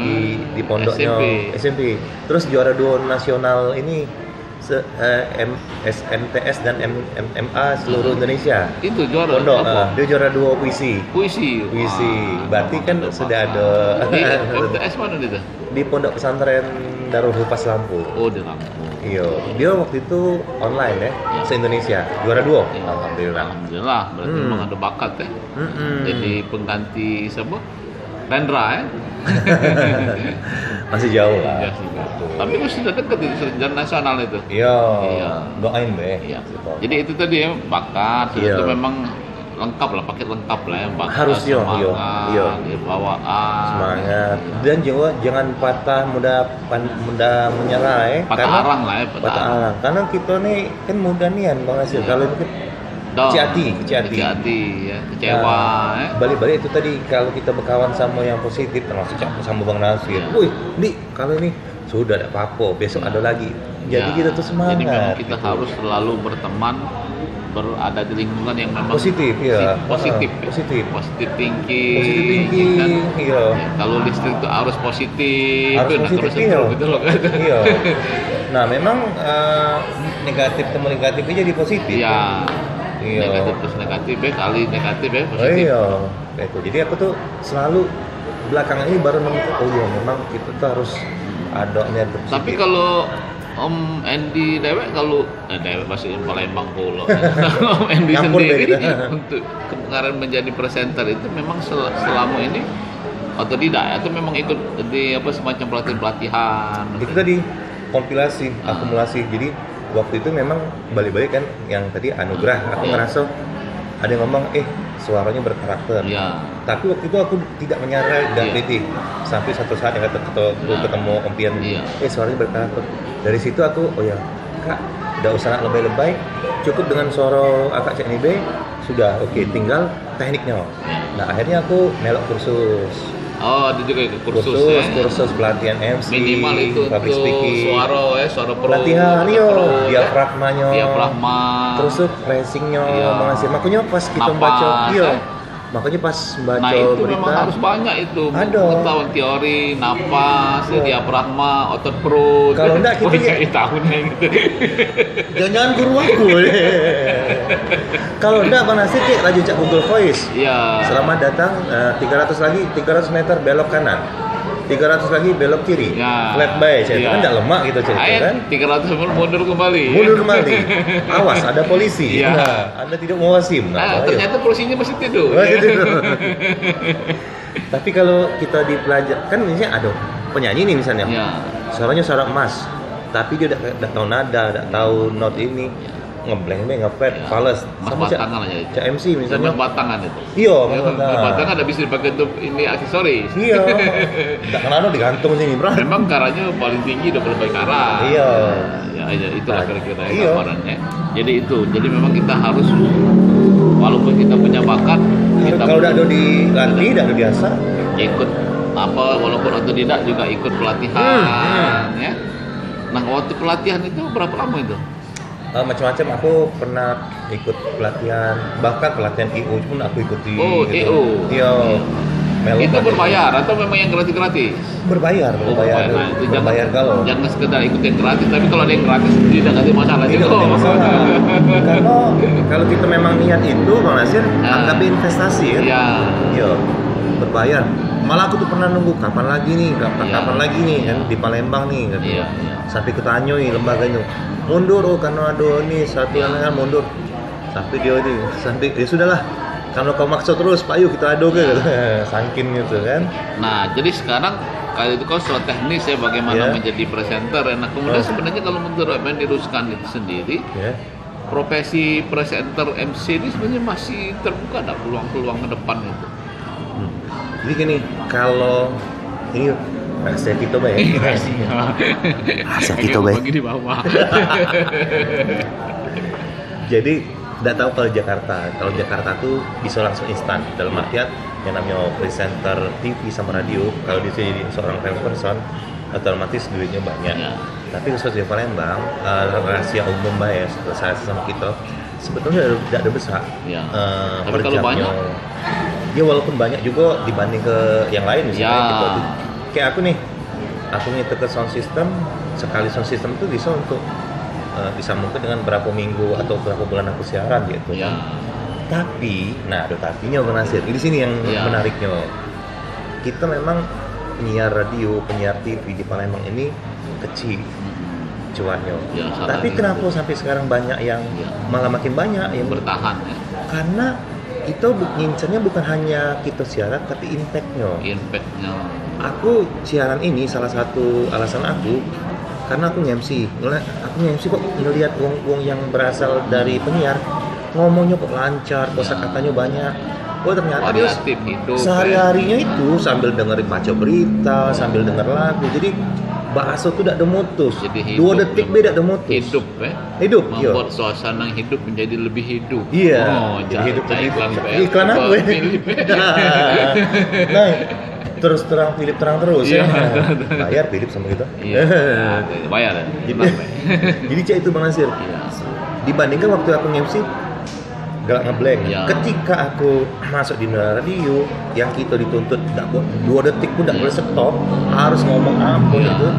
di pondoknya SMP. Terus juara duo nasional ini SMTS dan MMA seluruh Indonesia. Itu juara pondok. Dia juara duo puisi. Puisi. Berarti kan sudah ada. Di MTS mana dia? Di Pondok Pesantren Darul Hupas Lampung. Oh, di Lampung. Iya, dia waktu itu online se-Indonesia, juara duo. Alhamdulillah. Berarti memang ada bakat ya. Jadi pengganti siapa? Rendra Masih jauh lah. Tapi kok sudah dekat itu jalan nasional itu. Iya. Doain be. Jadi itu tadi ya bakat. Itu memang lengkap lah, paket lengkap lah ya. Bakat, harus semangat, bawaan, semangat. Dan juga jangan patah mudah menyerah patah arang lah ya. Patah arang. Karena kita nih kan mudah nian Bang Nasir. Kalau mungkin kecil hati ya, kecewa balik-balik itu tadi kalau kita berkawan sama yang positif termasuk sama Bang Nasir. Wih, kalau ini sudah ada apa-apa, besok ada lagi. Jadi kita tuh semangat. Jadi memang kita harus selalu berteman, berada di lingkungan yang memang positif positif thinking kan? Kalau listrik itu harus positif gitu loh kan. Nah memang negatif temu negatif aja jadi positif. Negatif plus negatif kali negatif positif. Itu jadi aku tuh selalu belakangan ini baru nemu, oh iya memang kita tuh harus ada niat berpikir. Tapi kalau Om Andy Dewek kalau Dewek masih Palembang Polo. Om Andy Nyampur deh sendiri kita. untuk kemarin menjadi presenter itu memang selama ini otodidak atau memang ikut di apa semacam pelatihan? Itu tadi kompilasi, akumulasi. Jadi waktu itu memang balik-balik kan yang tadi anugerah. Aku ngerasa ada yang ngomong, suaranya berkarakter. Iya. Tapi waktu itu aku tidak menyadari dan kritik. Sampai satu saat yang ketemu Om Pian, suaranya berkarakter. Dari situ aku, oh ya Kak, udah usah lebay-lebay, cukup dengan suara Akak Cek Nibe, sudah oke, tinggal tekniknya. Nah akhirnya aku melok kursus. Oh, ada juga kursus pelatihan MC, minimal itu public untuk speaking, suara pro, pelatihan, diafragmanya, terus tuh phrasingnya, mengasih. Makanya pas kita baca, makanya pas baca nah itu berita, memang harus banyak itu ada pengetahuan teori, napas, diafragma, otot perut. Kalau enggak kita banyak tahunnya gitu. Jangan guru aku. Kalau enggak Bang Nasir kayak laju cak Google Voice. Iya. Selamat datang 300 meter belok kanan. 300 lagi belok kiri. Ya. Flat by, itu kan enggak lemak gitu cerita kan. 300 mundur kembali. Mundur kembali. Awas ada polisi. Ya. Nah, Anda tidak mau wasim. Ternyata polisinya masih tidur. Tapi kalau kita dipelajari kan misalnya ada penyanyi nih misalnya. Ya. Suaranya suara emas. Tapi dia udah tahu nada, udah tahu not ini. Ngeblank ngepet, fales. Mas batangan aja itu. Cak MC misalnya. Mas batangan itu. Iya, Mas batangan ada bisa dipakai untuk ini aksesoris. Iya. Enggak kenal digantung sini, Bro. Memang karanya paling tinggi 20 karat. Iya. Ya, itulah kira-kira gambarannya. Jadi itu. Jadi memang kita harus walaupun kita punya bakat, kita kalau udah ada dilatih, udah ada biasa, ikut apa walaupun otodidak juga ikut pelatihan ya. Nah, waktu pelatihan itu berapa lama itu? Macam-macam. Aku pernah ikut pelatihan, bahkan pelatihan IO pun aku ikuti. Oh, gitu. IO. Iya. Itu berbayar atau memang yang gratis-gratis? Berbayar. Nah, itu berbayar kalau. Jangan sekedar ikut yang gratis, tapi kalau ada yang gratis tidak ada masalah Tidak juga. ada masalah. Karena kalau kita memang niat itu, Bang Nasir, anggap investasi ya. Iya. Iya. Berbayar. Malah aku tuh pernah nunggu kapan lagi nih kan di Palembang nih gitu. Iya. Sampai ketanyoi lembaganya mundur, karena ada ini satu yang mundur. Sampai dia ini sampai ya sudahlah, kalau kau maksa terus Pak Yu kita ado gitu. Sangkin gitu kan. Nah, jadi sekarang kali itu kau soal teknis ya bagaimana menjadi presenter. Nah, kemudian sebenarnya kalau menurut Mendy Ruskan itu sendiri, profesi presenter MC ini sebenarnya masih terbuka ada peluang-peluang ke depan itu. Jadi gini, kalau ini rahasia kita ya. Rahasia kita bagi di bawah. Jadi tidak tahu kalau Jakarta. Kalau Jakarta tuh bisa langsung instan. Dalam artian yang namanya presenter TV sama radio. Kalau dia jadi seorang person, otomatis duitnya banyak. Ya. Tapi khusus di Palembang, rahasia umum ya saya sama kita sebetulnya tidak ada besar. Ya. Tapi kalau banyak, ya walaupun banyak juga dibanding ke yang lain misalnya gitu. Kayak aku nih, aku ngitung ke sound system, sekali sound system itu bisa untuk disambungkan dengan berapa minggu atau berapa bulan aku siaran gitu. Ya. Tapi, nah ada tapinya Bang Nasir. Di sini yang menariknya. Kita memang penyiar radio, penyiar TV di Palembang ini kecil cuannya. Ya, tapi kenapa sampai sekarang banyak yang malah makin banyak yang bertahan ya? Karena itu ngincernya bukan hanya kita siaran tapi impactnya. Aku siaran ini salah satu alasan aku karena aku nge-MC kok ngelihat wong yang berasal dari penyiar ngomongnya kok lancar, kosakatanya banyak. Oh ternyata dia sehari-harinya itu sambil dengerin baca berita, sambil denger lagu. Jadi bahasa itu tidak ada mutus. 2 detik beda ada mutus. Hidup Hidup. Membuat suasana hidup menjadi lebih hidup. Iya. Jadi hidup iklan apa? Nah, terus terang Philip terang terus ya. Bayar Philip sama kita. Iya. Bayar. Jadi cak itu Bang Nasir. Dibandingkan waktu aku nge-MC gak ngeblank. Ketika aku masuk di radio yang kita dituntut 2 detik pun gak boleh stop, harus ngomong apa itu.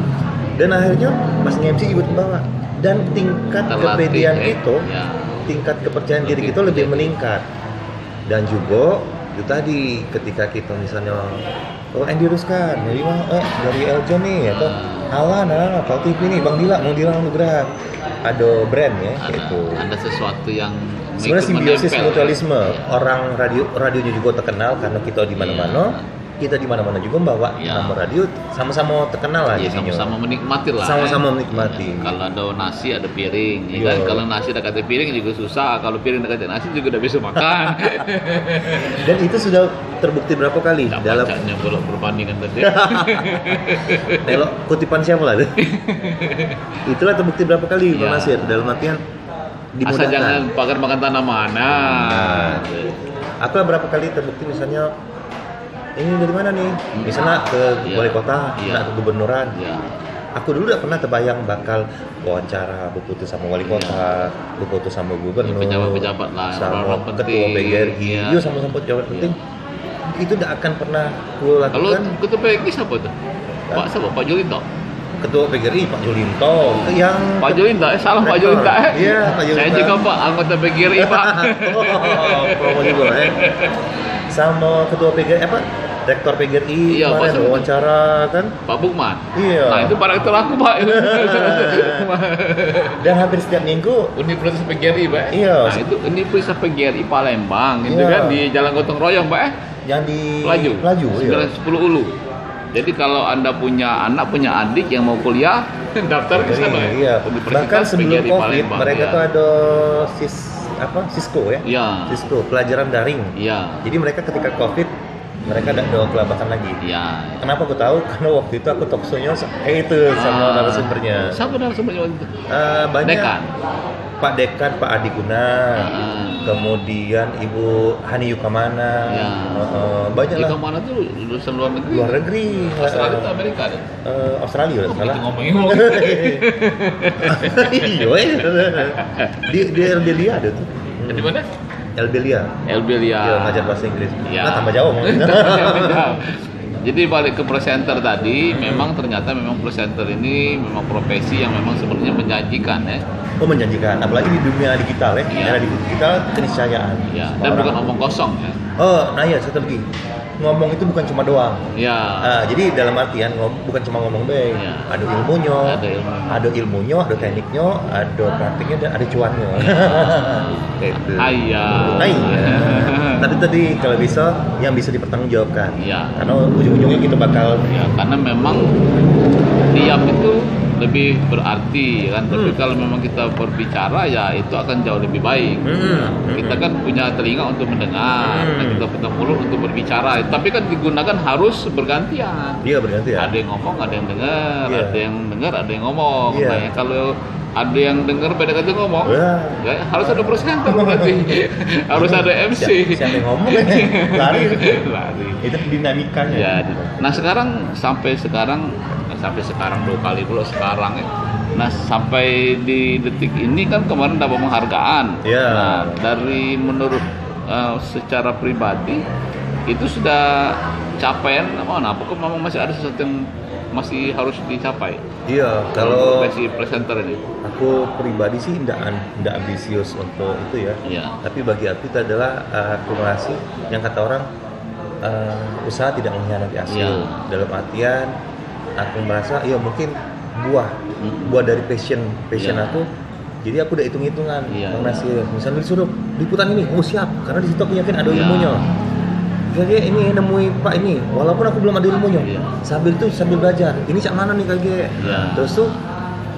Dan akhirnya pas nge-MC juga terbawa. Dan tingkat kepedean itu, tingkat kepercayaan diri kita lebih meningkat. Dan juga itu tadi ketika kita misalnya oh Andy Ruskan dari Eljon nih atau Alan Kal TV nih Bang Dila Nugrah ada brand ya gitu. Ada sesuatu yang sebenarnya simbiosis menempel, mutualisme ya. orang radionya juga terkenal karena kita di mana-mana. Kita di mana-mana juga membawa nama radio sama-sama terkenal lah jadinya. Sama-sama menikmati lah. Sama-sama menikmati. Kalau ada nasi ada piring, ya kan? Kalau nasi dekat piring juga susah. Kalau piring dekat nasi juga udah bisa makan. Dan itu sudah terbukti berapa kali dalam perbandingan tadi. Nelok kutipan siapa lah? Itulah terbukti berapa kali Bang Nasir dalam artian dimudahkan. Asal jangan pagar makan tanaman. Aku berapa kali terbukti misalnya ini dari mana nih? Misalnya ke wali kota, ke gubernuran. Aku dulu udah pernah terbayang bakal wawancara berputus sama wali kota, berputus sama gubernur, pejabat-pejabat lah, sama ketua PGRI, sama pejabat penting. Itu udah akan pernah aku lakukan. Kalau ketua PGRI siapa tuh? Pak Julinto. Ketua PGRI Pak Julinto. Yang Pak Julinto, salah Pak Julinto. Iya, Pak Julinto. Saya juga Pak, anggota PGRI Pak. Promo juga sama ketua PGRI rektor PGRI kemarin wawancara kan Pak Bukman. Iya. Nah itu para rektor aku Pak. Dan hampir setiap minggu Universitas PGRI Pak. Iya. Nah itu Universitas PGRI Palembang itu kan di Jalan Gotong Royong Pak. Yang di Pelaju 910 Ulu. Jadi kalau Anda punya anak, punya adik yang mau kuliah, daftar ke sana. Iya. Bahkan sebelum COVID mereka tuh ada Cisco ya. Iya. Cisco pelajaran daring. Iya. Jadi mereka ketika COVID mereka tidak ada kelabakan lagi. Iya. Kenapa aku tahu? Karena waktu itu aku talk show-nya itu sama narasumbernya. Siapa narasumbernya waktu itu? Banyak. Dekan. Pak Dekan, Pak Adi Guna, kemudian Ibu Hani Yukamana, banyak lah. Yukamana tuh lulusan luar negeri. Luar negeri. Australia atau Amerika deh? Australia lah salah. Ngomongin. Iya. Di Elbelia ada tuh. Di mana? Elbelia. Iya, ngajar bahasa Inggris. Ya. Nah, tambah jauh. Jadi balik ke presenter tadi, memang ternyata presenter ini memang profesi yang memang sebenarnya menjanjikan ya. Oh menjanjikan, apalagi di dunia digital ya. Era digital keniscayaan. Ya. Dan bukan omong kosong ya. Oh, nah ya satu lagi. Ngomong itu bukan cuma doang. Ya. Jadi dalam artian bukan cuma ngomong baik. Ya. Ada ilmunya, ada tekniknya, ada praktiknya, dan ada cuannya. Gitu. Ayah. Tapi tadi kalau bisa yang bisa dipertanggungjawabkan. Ya. Karena ujung-ujungnya kita bakal. Ya, karena memang diam itu lebih berarti kan, tapi kalau memang kita berbicara ya itu akan jauh lebih baik. Kita kan punya telinga untuk mendengar, dan kita punya mulut untuk berbicara, tapi kan digunakan harus bergantian. Iya, bergantian. Ada yang ngomong, ada yang dengar, ada yang dengar, ada yang ngomong. Nah, kalau ada yang dengar beda kata ngomong, ya, harus ada presenter berarti. Harus ada MC. Siapa yang ngomong? Lari. Itu dinamikanya. Ya. Nah, sampai sekarang 2 kali pula sekarang ya. Nah, sampai di detik ini kan kemarin dapat penghargaan. Nah, dari menurut secara pribadi itu sudah capaian mana? Apakah memang masih ada sesuatu yang masih harus dicapai? Iya, kalau profesi presenter ini. Aku pribadi sih tidak ambisius untuk itu ya. Iya. Tapi bagi aku itu adalah akumulasi yang kata orang usaha tidak mengkhianati hasil. Dalam artian aku merasa mungkin buah dari passion aku. Jadi aku udah hitung-hitungan Bang Nasir. Misalnya disuruh liputan ini, siap karena di situ aku yakin ada ilmunya. Jadi ini nemui Pak ini, walaupun aku belum ada ilmunya. Sambil belajar. Ini cak mana nih kage? Terus tuh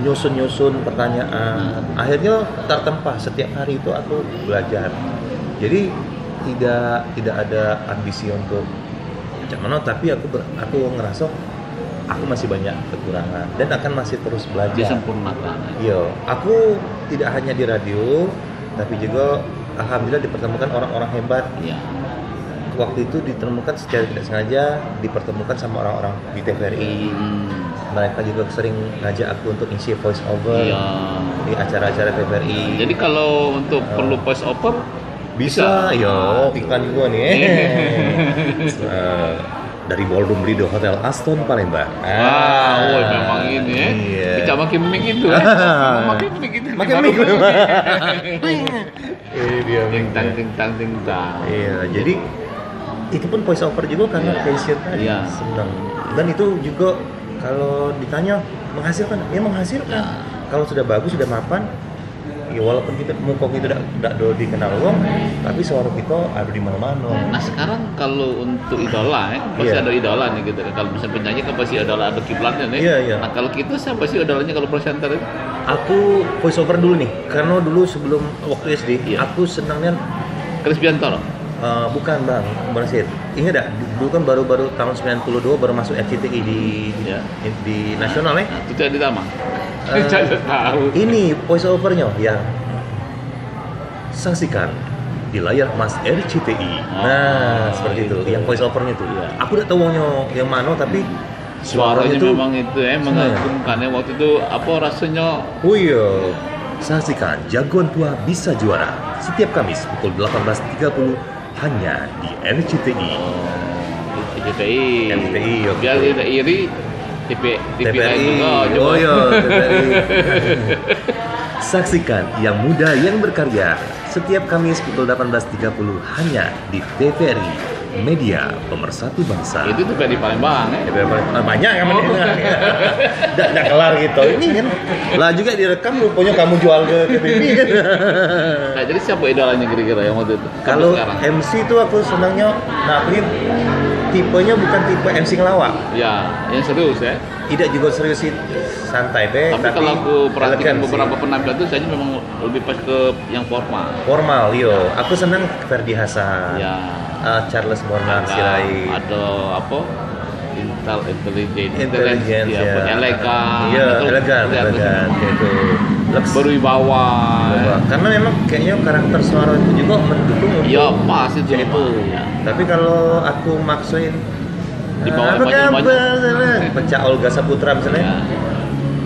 nyusun pertanyaan. Akhirnya tertempa setiap hari itu aku belajar. Jadi tidak ada ambisi untuk cak mana, tapi aku ngerasa aku masih banyak kekurangan dan akan masih terus belajar. Disempurnakan. Iya, aku tidak hanya di radio, tapi juga alhamdulillah dipertemukan orang-orang hebat. Iya. Waktu itu ditemukan secara tidak sengaja, dipertemukan sama orang-orang di TVRI. Mereka juga sering ngajak aku untuk isi voice over di acara-acara TVRI. Jadi kalau untuk perlu voice over bisa. Yo, iklan juga nih. Dari Ballroom Lido Hotel Aston Palembang. Memang ini ya. Bisa makin mic itu. Makin mic itu. Ini dia ting tang. Iya, jadi itu pun voice over juga karena Iya. passion tadi. Iya. Senang. Dan itu juga kalau ditanya menghasilkan, ya menghasilkan. Ya. Kalau sudah bagus, sudah mapan, ya walaupun kita muka kita tidak dikenal wong, tapi suara kita ada di mana-mana. Nah sekarang kalau untuk idola pasti Iya. ada idola nih gitu. Kalau misalnya penyanyi kan pasti ada kiblatnya nih. Iya, iya. Nah kalau kita siapa sih idolanya kalau presenter itu? Aku voice over dulu nih, karena dulu sebelum waktu SD, Iya. aku senangnya Chris Biantoro. bukan Bang Nasir. Ingat tak? Dulu kan baru tahun 92 baru masuk RCTI Iya. di nasional Nah, itu ada di Tamang. Eh, Saya tahu. Ini voice overnya ya. Saksikan di layar Mas RCTI. Nah, seperti itu. Yang voice overnya itu. Iya. Aku udah tahu yang mana tapi Suaranya tuh memang itu mengagumkan ya waktu itu apa rasanya. Oh iya. Saksikan Jagoan Tua Bisa Juara setiap Kamis pukul 18.30 hanya di RCTI. RCTI. RCTI, ya, Biar betul. tidak iri TV lain TVRI. juga. Oh iya, TVRI. Saksikan yang muda yang berkarya setiap Kamis pukul 18.30 hanya di TVRI, media pemersatu bangsa. Itu TVRI Palembang ya. Banyak kan Nggak kelar gitu. Ini kan lah juga direkam rupanya kamu jual ke TVRI kan. Nah, jadi siapa idolanya kira-kira yang waktu itu? Sampai Kalau sekarang? MC itu aku senangnya, nah ini tipenya bukan tipe MC ngelawak. Ya, yang serius ya. Tidak juga serius sih, santai deh. Tapi kalau aku perhatikan elegan beberapa sih. penampilan itu saya memang lebih pas ke yang formal. Formal, yo. Aku senang Ferdi Hasan, Ya. Charles Bonar Sirait. Ada apa? Intelijen, Intelligence ya, ya. elegan. Iya, Itu elegan, kelihatan kayak itu. Lux. berwibawa. Karena memang kayaknya karakter suara itu juga mendukung untuk Iya, pas itu. kayak itu. Ya. Tapi kalau aku maksuin Di bawah apa banyak-banyak. kabar, misalnya, pecah Olga Saputra misalnya, Ya.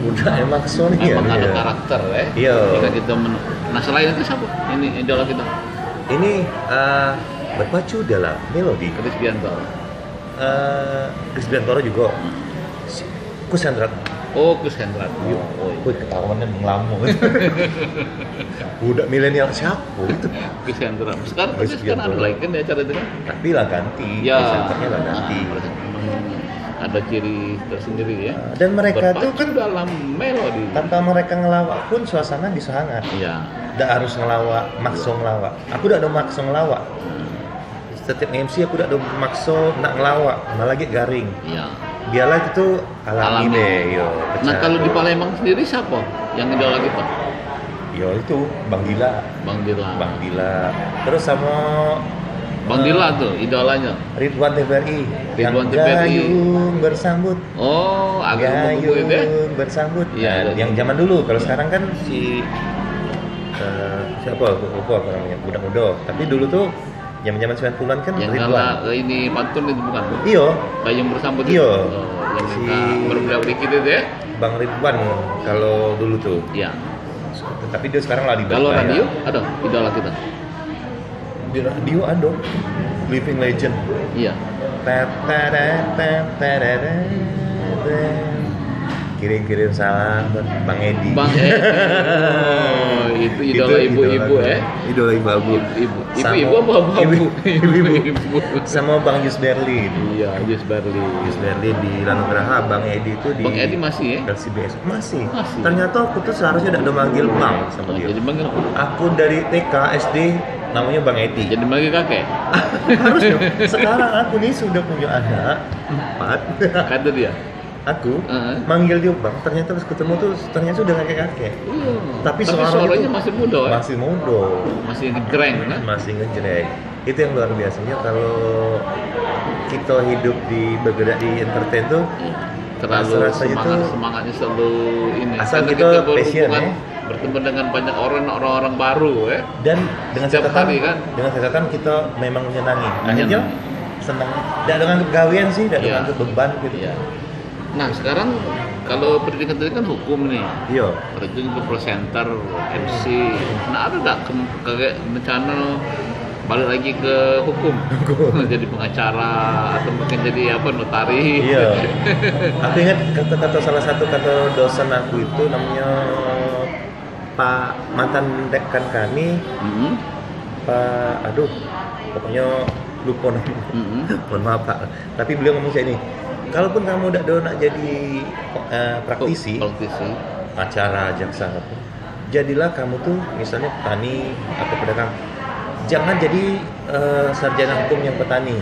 udah emang Sony ya. Emang ada Iya. karakter ya. Iya. Jika kita nah selain itu siapa? Ini idola kita. Ini berpacu dalam melodi. Chris Biantoro. Chris Biantoro juga. Kusandrat. Oh, Chris Hendrat. Oh, iya. Wih, ketahuannya ngelamu. Budak milenial siapa itu? Chris Hendrat. Sekarang Chris ada Biantoro. lagi kan di acara itu kan? Tapi lah ganti. Ya. Presenternya lah ganti. Memang ada ciri tersendiri ya. Dan mereka tuh Berpacu kan dalam melodi. tanpa mereka ngelawak pun suasana bisa hangat. Iya. Tidak harus ngelawak, makso ngelawak. Aku tidak ada makso ngelawak. Setiap MC aku tidak ada makso nak ngelawak, malah lagi garing. Iya. Biarlah itu alami deh, yo. Nah kalau di Palembang sendiri siapa yang idola kita? Yo itu Bang Dila, Bang Dila. Bang Dila. Terus sama Bang Dila tuh idolanya. Ridwan TVRI. Ridwan yang TVRI. Gayung bersambut. Oh, agak membuku itu ya. Gayung bersambut. Iya, Nah, iya. yang zaman dulu. Kalau sekarang kan si siapa? Lupa apa namanya? Budak muda. Tapi dulu tuh zaman-zaman 90-an kan Yang Ridwan. kalah ini pantun itu bukan? Iya, Gayung bersambut itu. Iya. Oh, yang Si- mereka berbelau dikit itu ya. Bang Ridwan kalau dulu tuh. Iya. Tapi dia sekarang lagi Kalau radio ada idola kita. Di radio ada Living Legend. Iya. Kirim-kirim salam buat Bang Edi. Bang Edi. Oh, itu idola ibu-ibu ya. Idola ibu-ibu. Ibu-ibu apa babu? Ibu-ibu. Sama Bang Yus Berlin. Iya, Yus Barli. Yus Berlin di Lanugraha, Bang Edi itu di Bang Edi masih ya? LCBS. Masih. Masih. Ternyata aku tuh seharusnya udah manggil Bang sama dia. Jadi manggil apa? Aku dari TK SD namanya Bang Edi. Jadi manggil kakek. Harusnya. Sekarang aku nih sudah punya anak 4. Kata dia. Aku Heeh. manggil dia Bang. Ternyata pas ketemu tuh ternyata sudah kakek-kakek. Iya. Tapi suaranya itu masih muda ya? Masih muda. Masih ngejreng kan? Masih ngejreng. Itu yang luar biasanya kalau kita hidup bergerak di entertain tuh Terlalu rasa-rasanya tuh semangatnya selalu ini. asal Karena kita passion, berhubungan, ya. bertemu dengan banyak orang baru ya. dan dengan Setiap catatan hari, kan? dengan catatan kita memang menyenangi. Akhirnya Menyenangi. senang. Tidak dengan gawean sih, tidak Iya. dengan beban gitu. Iya. Nah sekarang kalau pendidikan tadi kan hukum nih. Iya. Terjun ke presenter, MC. Nah ada nggak kayak rencana balik lagi ke hukum? Jadi pengacara atau mungkin jadi apa notaris? Iya. Aku ingat salah satu kata dosen aku itu namanya Pak mantan dekan kami. Mhm. Pak, aduh, pokoknya lupa namanya. Mohon maaf Pak. Tapi beliau ngomong kayak ini, kalaupun kamu udah nak jadi praktisi, acara jaksa, jadilah kamu tuh misalnya petani atau pedagang. Jangan jadi sarjana hukum yang petani.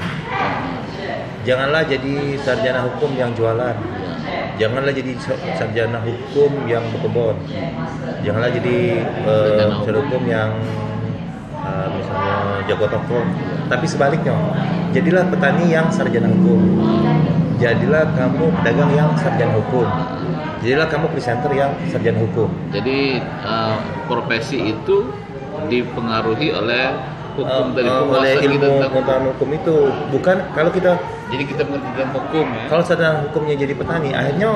Janganlah jadi sarjana hukum yang jualan. Janganlah jadi sarjana hukum yang berkebun. Janganlah jadi sarjana hukum yang misalnya jago toko. Tapi sebaliknya, jadilah petani yang sarjana hukum. Jadilah kamu pedagang yang sarjana hukum. Jadilah kamu presenter yang sarjana hukum. Jadi profesi itu dipengaruhi oleh hukum dari oleh ilmu pengetahuan hukum itu. Bukan kalau kita, jadi kita mengerti tentang hukum ya. kalau sarjana hukumnya jadi petani, akhirnya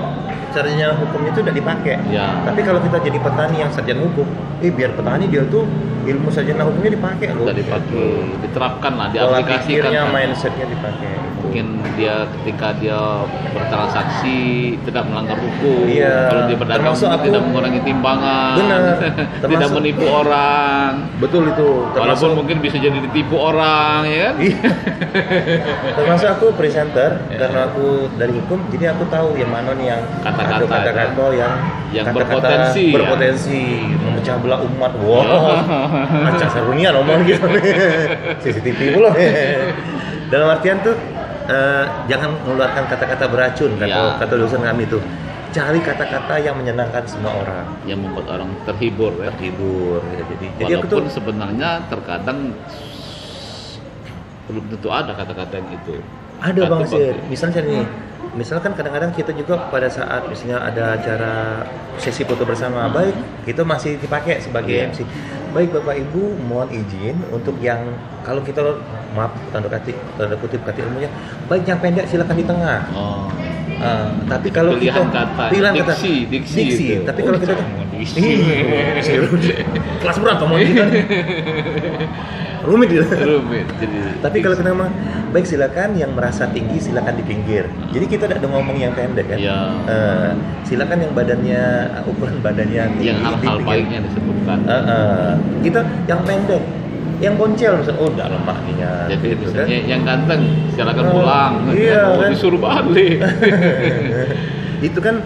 sarjana hukumnya itu udah dipakai. Ya. Tapi kalau kita jadi petani yang sarjana hukum, biar petani dia tuh ilmu sarjana hukumnya dipakai loh. Sudah dipakai, diterapkan lah, Pola diaplikasikan. pikirnya, mindsetnya dipakai. Mungkin dia ketika dia bertransaksi tidak melanggar hukum. Iya. Kalau dia berdagang tidak mengurangi timbangan. Benar. Tidak menipu orang. Betul itu. Walaupun mungkin bisa jadi ditipu orang, ya kan? Iya. Termasuk aku presenter karena aku dari hukum, jadi aku tahu yang mana nih yang kata-kata yang berpotensi memecah belah umat. Acak sarunian ngomong gitu. CCTV pula. Dalam artian tuh jangan mengeluarkan kata-kata beracun, kata dosen kami tuh. Cari kata-kata yang menyenangkan semua orang, yang membuat orang terhibur ya. Ya. Jadi aku tuh sebenarnya terkadang belum tentu ada kata-kata yang itu. Ada Bang Sir. Misalnya nih, misalkan kadang-kadang kita juga pada saat misalnya ada acara sesi foto bersama, baik itu masih dipakai sebagai MC. Baik Bapak Ibu, mohon izin untuk yang kalau kita maaf tanda kutip kata ilmunya, baik yang pendek silakan di tengah. Tapi kalau pilihan kata diksi. Tapi kalau kita kelas berat ngomong kita rumit. Jadi, tapi kalau kita mah baik silakan yang merasa tinggi silakan di pinggir. Jadi kita tidak ada ngomong yang pendek kan. Ya. Silakan yang badannya ukuran badannya tinggi. Yang hal-hal baiknya disebutkan. Kita yang pendek, yang boncel misalnya, udah lemak nih ya. Jadi gitu, misalnya kan? yang ganteng silakan pulang. Iya, kan? Disuruh balik. Itu kan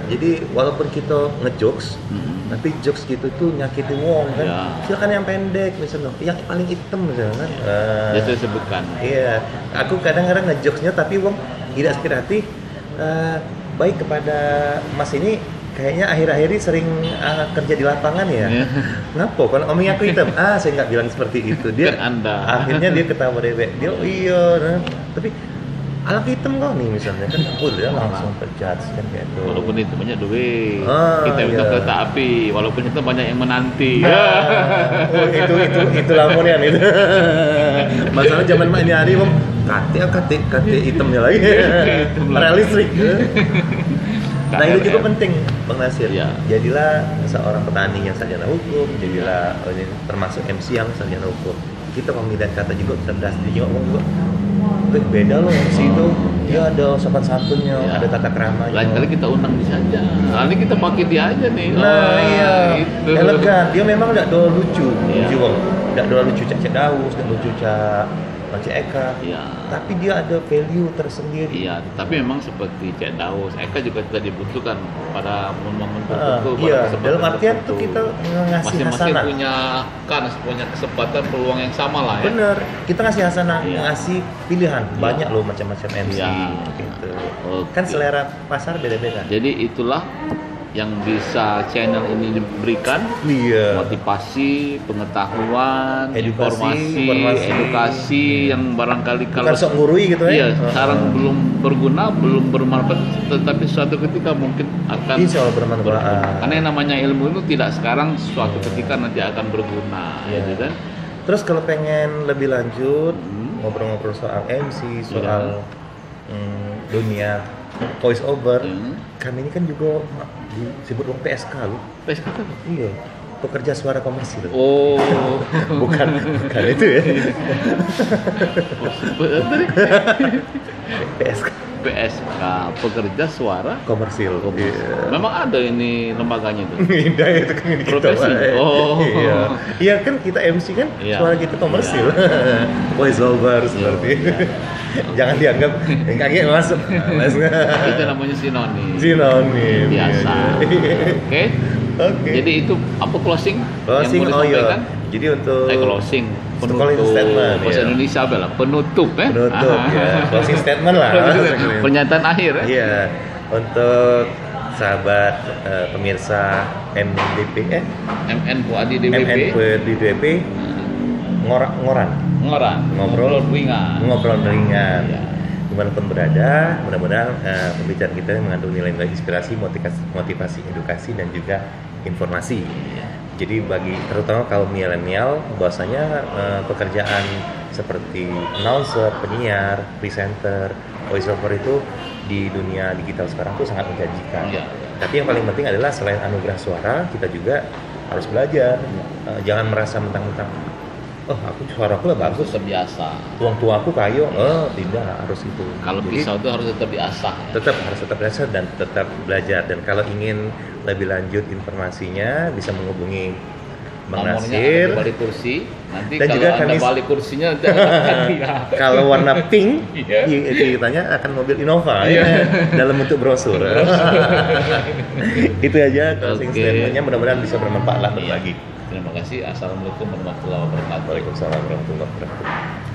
jadi walaupun kita ngejokes, tapi jokes gitu tuh nyakitin wong kan. Ya. Silakan yang pendek misalnya, yang paling hitam misalnya kan. Jadi sebutkan. Iya, aku kadang-kadang ngejokesnya tapi wong tidak sakit hati. Baik kepada Mas ini kayaknya akhir-akhir ini sering kerja di lapangan ya. Ngapa? Kalau omongnya aku hitam, saya nggak bilang seperti itu. Dia kan Anda. Akhirnya dia ketawa dewek. Dia iya, tapi anak hitam kok nih misalnya kan, dia langsung terjudge kan kayak itu. Walaupun itu banyak duit, kita bisa kereta api, walaupun itu banyak yang menanti. Itu laporan itu. Masalah zaman ini hari bang, kate hitamnya lagi, rel listrik. Nah itu juga penting Bang Nasir. Ya. Jadilah seorang petani yang sarjana hukum, jadilah termasuk MC yang sarjana hukum. Kita pemilihan kata juga cerdas, dia ngomong juga. Beda loh MC itu, dia ada sopan santunnya, ada tata keramanya. Lain kali kita undang dia saja. Nanti kita pakai dia aja nih. Iya. Itu. Elegan. Dia memang tidak doa lucu, tidak doa lucu Cak Daus, tidak lucu Cak Eka. Iya. Tapi dia ada value tersendiri. Iya. Tapi memang seperti Cak Daus, Eka juga tidak dibutuhkan pada momen tertentu. Iya. Dalam artian tuh kita ngasih masing-masing hasanah. punya kesempatan peluang yang sama lah ya. Bener, kita ngasih hasanah, ngasih pilihan. Iya. Banyak loh macam-macam MC gitu. Kan selera pasar beda-beda. Jadi itulah yang bisa channel ini diberikan. Motivasi, pengetahuan, edukasi yang barangkali kalau bukan sok ngurui gitu ya. Iya, sekarang belum berguna, belum bermanfaat, tetapi suatu ketika mungkin akan insya Allah bermanfaat. Karena yang namanya ilmu itu tidak sekarang, suatu ketika nanti akan berguna, gitu kan. Terus kalau pengen lebih lanjut ngobrol-ngobrol soal MC, soal dunia voice over, kami ini kan juga disebut PSK loh. PSK apa? Iya, pekerja suara komersil. Oh, bukan itu ya. PSK. PSK, pekerja suara Komersil. komersil. Iya. Memang ada ini lembaganya itu. Indah itu kan ini kita, Profesi. Pak. Oh. Iya. Iya kan kita MC kan Iya. suara kita komersil. Voice over seperti itu. Jangan dianggap kaget masuk. Itu namanya sinonim. Sinonim. Biasa. Iya. Oke. Oke. Jadi itu apa closing? Closing, yang mau oh iya. disampaikan? Jadi untuk Closing. closing statement, Bahasa ya. Indonesia apa lah? Penutup ya. penutup ya, closing statement lah. Pernyataan akhir ya. Iya. Untuk sahabat pemirsa MDP MN Puadi DWP. DWP ngoran Ngobrol ringan. ngobrol ringan. Ya. Dimanapun berada, mudah-mudahan pembicaraan kita mengandung nilai-nilai inspirasi, motivasi, edukasi dan juga informasi. Jadi bagi terutama kaum milenial, bahwasanya pekerjaan seperti announcer, penyiar, presenter, voice over itu di dunia digital sekarang tuh sangat menjanjikan. Iya. Tapi yang paling penting adalah selain anugerah suara, kita juga harus belajar. Jangan merasa mentang-mentang, oh aku suaraku lah bagus, Harus terbiasa. tuang tua aku kayo, tidak harus itu. Kalau Jadi, pisau itu harus tetap diasah. harus tetap belajar dan tetap belajar. Dan kalau ingin lebih lanjut informasinya bisa menghubungi Bang Nomornya Nasir. ada di balik kursi. Nanti Dan kalau juga Anda kami- balik kursinya nanti akan lihat. Kalau warna pink, Iya. ceritanya akan mobil Innova Iya. ya, dalam bentuk brosur. Itu aja closing Oke. statementnya, mudah-mudahan bisa bermanfaat lah Iya. berbagi. Terima kasih. Assalamualaikum warahmatullahi wabarakatuh. Waalaikumsalam warahmatullahi wabarakatuh.